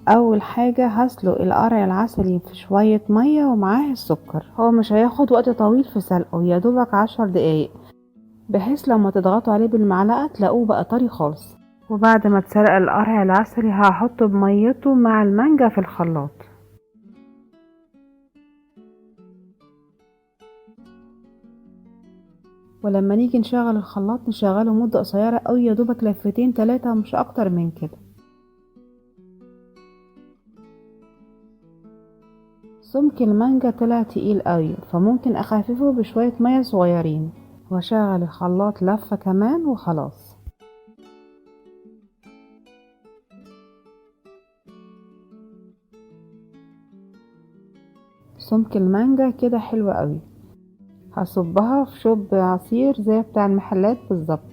اول حاجة هسلق القرع العسلي في شوية مية ومعاه السكر. هو مش هياخد وقت طويل في سلقه، يا دوبك 10 دقايق، بحيث لما تضغطوا عليه بالمعلقة تلاقوه بقى طري خالص. وبعد ما اتسلق القرع العسلي هحطه بميته مع المانجا في الخلاط. ولما نيجي نشغل الخلاط نشغله مدة قصيرة أوي، يا دوبك لفتين تلاتة مش أكتر من كده. سمك المانجا طلع تقيل أوي، فممكن أخففه بشوية مية صغيرين وأشغل الخلاط لفة كمان وخلاص. سمك المانجا كده حلو أوي، هصبها في شوب عصير زي بتاع المحلات بالظبط.